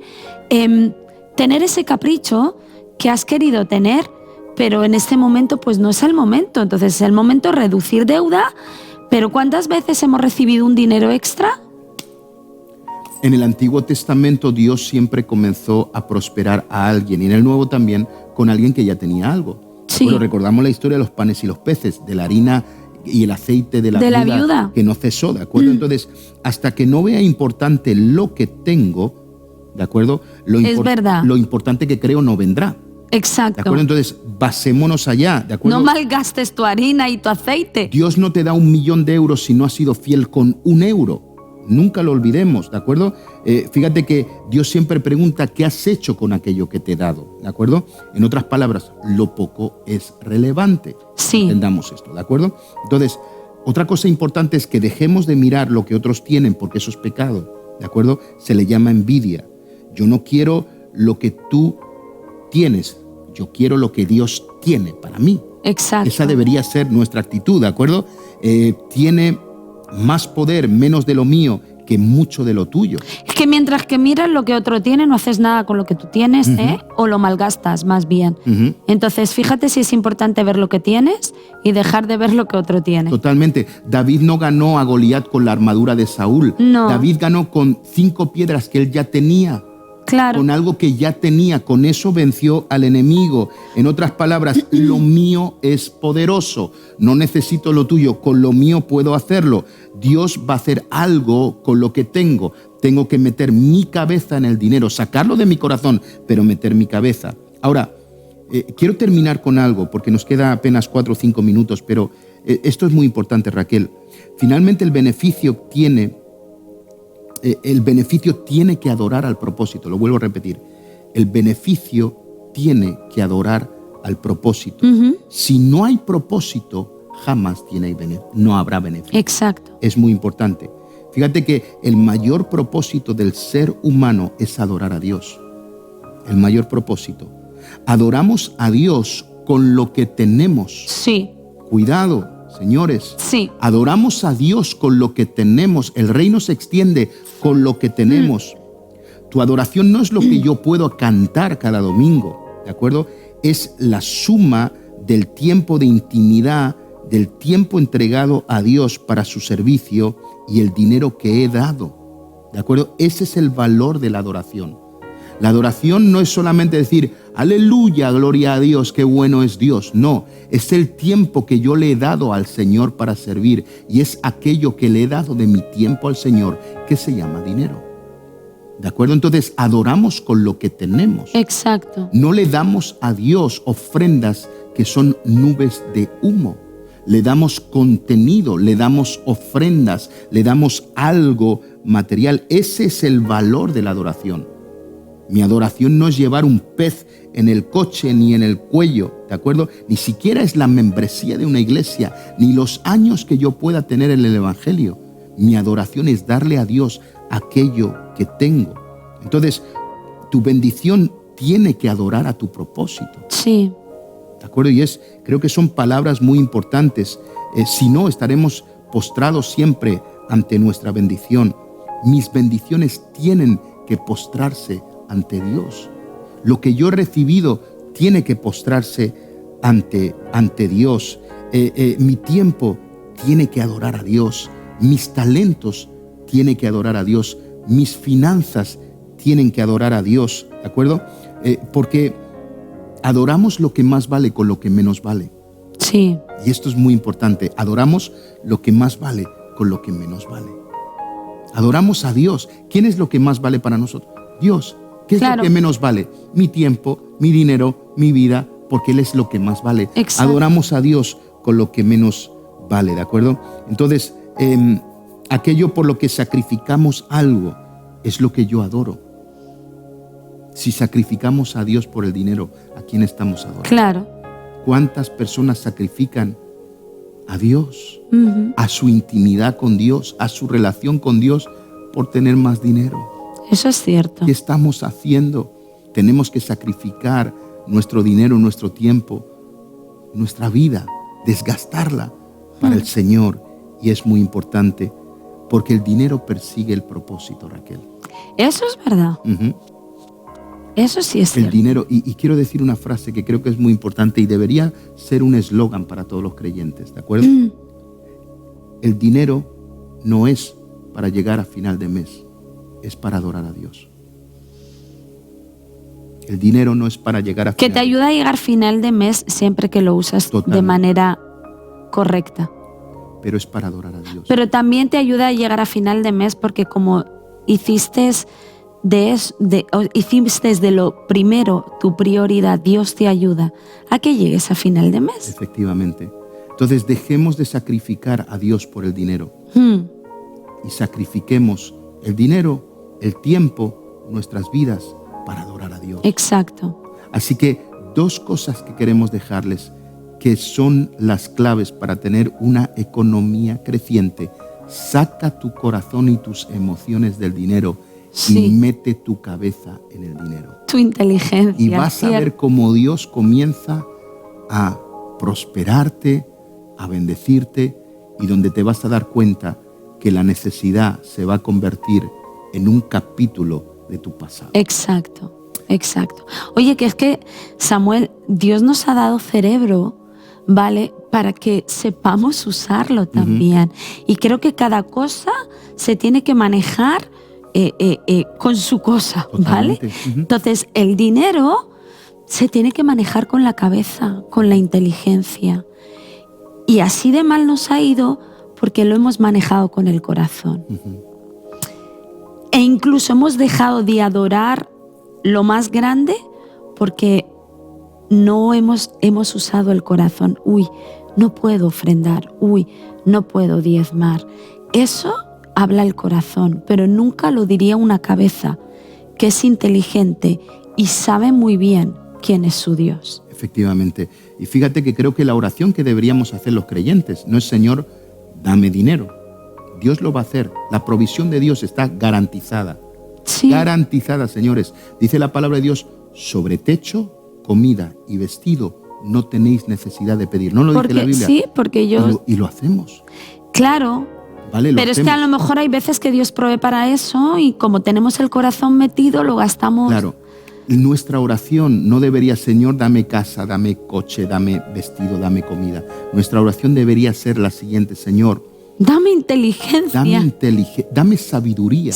tener ese capricho que has querido tener, pero en este momento pues no es el momento. Entonces es el momento de reducir deuda, pero ¿cuántas veces hemos recibido un dinero extra? En el Antiguo Testamento Dios siempre comenzó a prosperar a alguien, y en el Nuevo también, con alguien que ya tenía algo. Sí. Bueno, recordamos la historia de los panes y los peces, de la harina y el aceite de la viuda, que no cesó, ¿de acuerdo? Entonces, hasta que no vea importante lo que tengo, ¿de acuerdo? Es verdad. Lo importante que creo no vendrá. Exacto. ¿De acuerdo? Entonces, basémonos allá, ¿de acuerdo? No malgastes tu harina y tu aceite. Dios no te da 1.000.000 de euros si no has sido fiel con 1 euro. Nunca lo olvidemos, ¿de acuerdo? Fíjate que Dios siempre pregunta qué has hecho con aquello que te he dado, ¿de acuerdo? En otras palabras, lo poco es relevante. Sí. Entendamos esto, ¿de acuerdo? Entonces, Otra cosa importante es que dejemos de mirar lo que otros tienen, porque eso es pecado, ¿de acuerdo? Se le llama envidia. Yo no quiero lo que tú tienes, yo quiero lo que Dios tiene para mí. Exacto. Esa debería ser nuestra actitud, ¿de acuerdo? Tiene más poder, menos de lo mío, que mucho de lo tuyo. Es que mientras que miras lo que otro tiene, no haces nada con lo que tú tienes, o lo malgastas más bien. Entonces, fíjate si es importante ver lo que tienes y dejar de ver lo que otro tiene. Totalmente. David no ganó a Goliat con la armadura de Saúl. No. David ganó con 5 piedras que él ya tenía. Claro. Con algo que ya tenía, con eso venció al enemigo. En otras palabras, lo mío es poderoso, no necesito lo tuyo, con lo mío puedo hacerlo. Dios va a hacer algo con lo que tengo. Tengo que meter mi cabeza en el dinero, sacarlo de mi corazón, pero meter mi cabeza. Ahora, quiero terminar con algo, porque nos queda apenas 4 o 5 minutos, pero esto es muy importante, Raquel. Finalmente el beneficio tiene que adorar al propósito. Lo vuelvo a repetir. El beneficio tiene que adorar al propósito. Si no hay propósito, jamás no habrá beneficio. Exacto. Es muy importante. Fíjate que el mayor propósito del ser humano es adorar a Dios. El mayor propósito. Adoramos a Dios con lo que tenemos. Sí. Cuidado. Señores, sí. Adoramos a Dios con lo que tenemos. El reino se extiende con lo que tenemos. Tu adoración no es lo que yo puedo cantar cada domingo, ¿de acuerdo? Es la suma del tiempo de intimidad, del tiempo entregado a Dios para su servicio y el dinero que he dado, ¿de acuerdo? Ese es el valor de la adoración. La adoración no es solamente decir, aleluya, gloria a Dios, qué bueno es Dios. No, es el tiempo que yo le he dado al Señor para servir y es aquello que le he dado de mi tiempo al Señor que se llama dinero. ¿De acuerdo? Entonces, adoramos con lo que tenemos. Exacto. No le damos a Dios ofrendas que son nubes de humo. Le damos contenido, le damos ofrendas, le damos algo material. Ese es el valor de la adoración. Mi adoración no es llevar un pez en el coche ni en el cuello, ¿de acuerdo? Ni siquiera es la membresía de una iglesia, ni los años que yo pueda tener en el evangelio. Mi adoración es darle a Dios aquello que tengo. Entonces, tu bendición tiene que adorar a tu propósito. Sí. ¿De acuerdo? Y creo que son palabras muy importantes. Si no, estaremos postrados siempre ante nuestra bendición. Mis bendiciones tienen que postrarse ante Dios. Lo que yo he recibido tiene que postrarse ante Dios. Mi tiempo tiene que adorar a Dios. Mis talentos tienen que adorar a Dios. Mis finanzas tienen que adorar a Dios. ¿De acuerdo? Porque adoramos lo que más vale con lo que menos vale. Sí. Y esto es muy importante. Adoramos lo que más vale con lo que menos vale. Adoramos a Dios. ¿Quién es lo que más vale para nosotros? Dios. ¿Qué es lo que menos vale? Mi tiempo, mi dinero, mi vida, porque Él es lo que más vale. Exacto. Adoramos a Dios con lo que menos vale, ¿de acuerdo? Entonces, aquello por lo que sacrificamos algo es lo que yo adoro. Si sacrificamos a Dios por el dinero, ¿a quién estamos adorando? Claro. ¿Cuántas personas sacrifican a Dios, a su intimidad con Dios, a su relación con Dios por tener más dinero? Eso es cierto. ¿Qué estamos haciendo? Tenemos que sacrificar nuestro dinero, nuestro tiempo, nuestra vida, desgastarla para el Señor. Y es muy importante porque el dinero persigue el propósito, Raquel. Eso es verdad. Eso sí es cierto. El dinero, y quiero decir una frase que creo que es muy importante y debería ser un eslogan para todos los creyentes, ¿de acuerdo? El dinero no es para llegar a final de mes. Es para adorar a Dios. El dinero no es para llegar a final. Que te ayuda a llegar final de mes siempre que lo usas de manera correcta. Pero es para adorar a Dios. Pero también te ayuda a llegar a final de mes porque como hiciste de lo primero tu prioridad, Dios te ayuda a que llegues a final de mes. Efectivamente. Entonces dejemos de sacrificar a Dios por el dinero. Y sacrifiquemos el dinero, el tiempo, nuestras vidas para adorar a Dios. Exacto. Así que 2 cosas que queremos dejarles. que son las claves para tener una economía creciente. Saca tu corazón y tus emociones del dinero y mete tu cabeza en el dinero. Tu inteligencia. Y vas a ver cómo Dios comienza a prosperarte, a bendecirte, y donde te vas a dar cuenta que la necesidad se va a convertir en un capítulo de tu pasado. Exacto, exacto. Oye, que es que, Samuel, Dios nos ha dado cerebro, ¿vale?, para que sepamos usarlo también. Y creo que cada cosa se tiene que manejar con su cosa, ¿vale? Entonces, el dinero se tiene que manejar con la cabeza, con la inteligencia. Y así de mal nos ha ido porque lo hemos manejado con el corazón. E incluso hemos dejado de adorar lo más grande porque no hemos usado el corazón. Uy, no puedo ofrendar. Uy, no puedo diezmar. Eso habla el corazón, pero nunca lo diría una cabeza que es inteligente y sabe muy bien quién es su Dios. Efectivamente. Y fíjate que creo que la oración que deberíamos hacer los creyentes no es: Señor, dame dinero. Dios lo va a hacer. La provisión de Dios está garantizada. Sí. Garantizada, señores. Dice la palabra de Dios: sobre techo, comida y vestido no tenéis necesidad de pedir. ¿No lo dice la Biblia? Sí, porque yo... Y lo hacemos. Claro. Vale, pero es que a lo mejor hay veces que Dios provee para eso y como tenemos el corazón metido, lo gastamos. Claro. Nuestra oración no debería: Señor, dame casa, dame coche, dame vestido, dame comida. Nuestra oración debería ser la siguiente: Señor, dame inteligencia. Dame sabiduría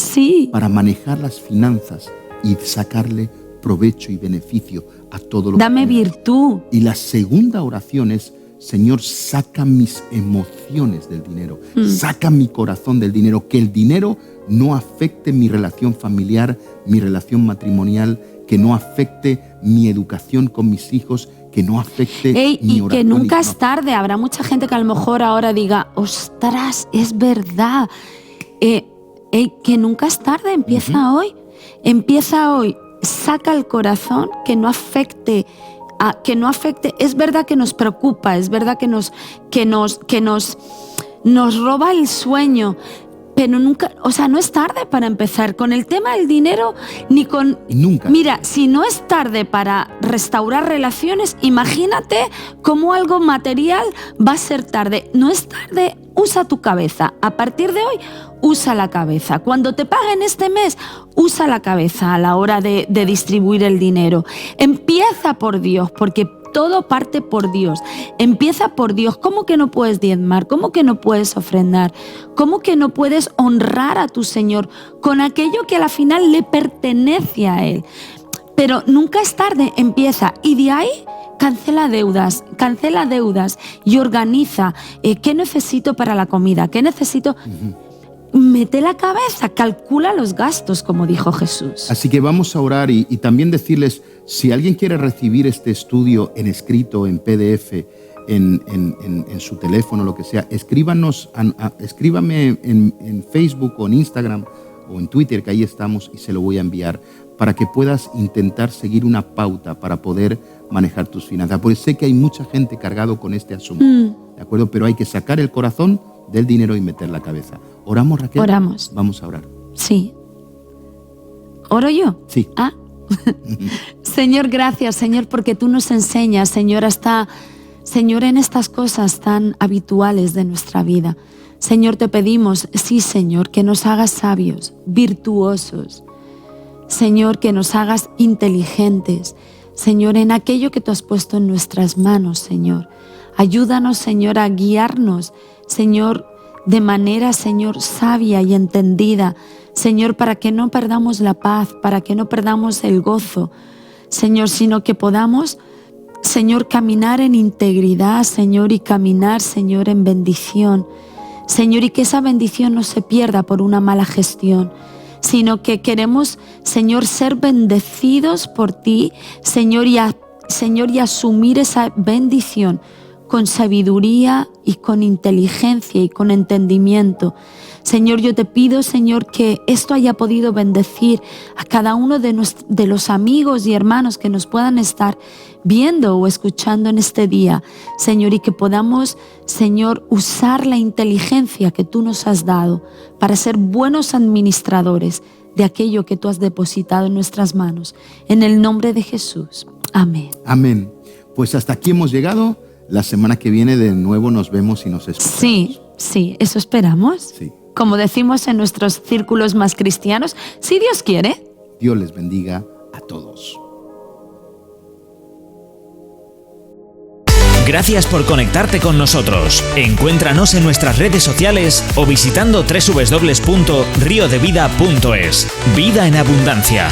para manejar las finanzas y sacarle provecho y beneficio a todo lo que dame virtud. Y la segunda oración es: Señor, saca mis emociones del dinero, saca mi corazón del dinero, que el dinero no afecte mi relación familiar, mi relación matrimonial, que no afecte mi educación con mis hijos, que no afecte mi oración. Y que nunca es tarde. Habrá mucha gente que a lo mejor ahora diga: ostras, es verdad. Que nunca es tarde, empieza hoy. Empieza hoy, saca el corazón, que no afecte. Es verdad que nos preocupa, es verdad que nos roba el sueño. Pero nunca, no es tarde para empezar con el tema del dinero, ni con... Nunca. Mira, si no es tarde para restaurar relaciones, imagínate cómo algo material va a ser tarde. No es tarde, usa tu cabeza. A partir de hoy, usa la cabeza. Cuando te paguen este mes, usa la cabeza a la hora de distribuir el dinero. Empieza por Dios, porque todo parte por Dios. Empieza por Dios. ¿Cómo que no puedes diezmar? ¿Cómo que no puedes ofrendar? ¿Cómo que no puedes honrar a tu Señor con aquello que a la final le pertenece a Él? Pero nunca es tarde, empieza. Y de ahí cancela deudas y organiza. ¿Qué necesito para la comida? ¿Qué necesito? Mete la cabeza, calcula los gastos, como dijo Jesús. Así que vamos a orar y también decirles: si alguien quiere recibir este estudio en escrito, en PDF, en su teléfono, lo que sea, escríbame en Facebook o en Instagram o en Twitter, que ahí estamos, y se lo voy a enviar para que puedas intentar seguir una pauta para poder manejar tus finanzas. Porque sé que hay mucha gente cargado con este asunto, ¿de acuerdo? Pero hay que sacar el corazón del dinero y meter la cabeza. ¿Oramos, Raquel? Oramos. Vamos a orar. Sí. ¿Oro yo? Sí. Señor, gracias, Señor, porque tú nos enseñas, Señor, Señor, en estas cosas tan habituales de nuestra vida. Señor, te pedimos, sí, Señor, que nos hagas sabios, virtuosos. Señor, que nos hagas inteligentes. Señor, en aquello que tú has puesto en nuestras manos, Señor. Ayúdanos, Señor, a guiarnos, Señor, de manera, Señor, sabia y entendida, Señor, para que no perdamos la paz, para que no perdamos el gozo, Señor, sino que podamos, Señor, caminar en integridad, Señor, y caminar, Señor, en bendición, Señor, y que esa bendición no se pierda por una mala gestión, sino que queremos, Señor, ser bendecidos por ti, Señor, y asumir esa bendición con sabiduría y con inteligencia y con entendimiento. Señor, yo te pido, Señor, que esto haya podido bendecir a cada uno de los amigos y hermanos que nos puedan estar viendo o escuchando en este día, Señor, y que podamos, Señor, usar la inteligencia que tú nos has dado para ser buenos administradores de aquello que tú has depositado en nuestras manos. En el nombre de Jesús. Amén. Amén. Pues hasta aquí hemos llegado. La semana que viene de nuevo nos vemos y nos escuchamos. Sí, eso esperamos. Sí. Como decimos en nuestros círculos más cristianos, si Dios quiere. Dios les bendiga a todos. Gracias por conectarte con nosotros. Encuéntranos en nuestras redes sociales o visitando www.riodevida.es. Vida en abundancia.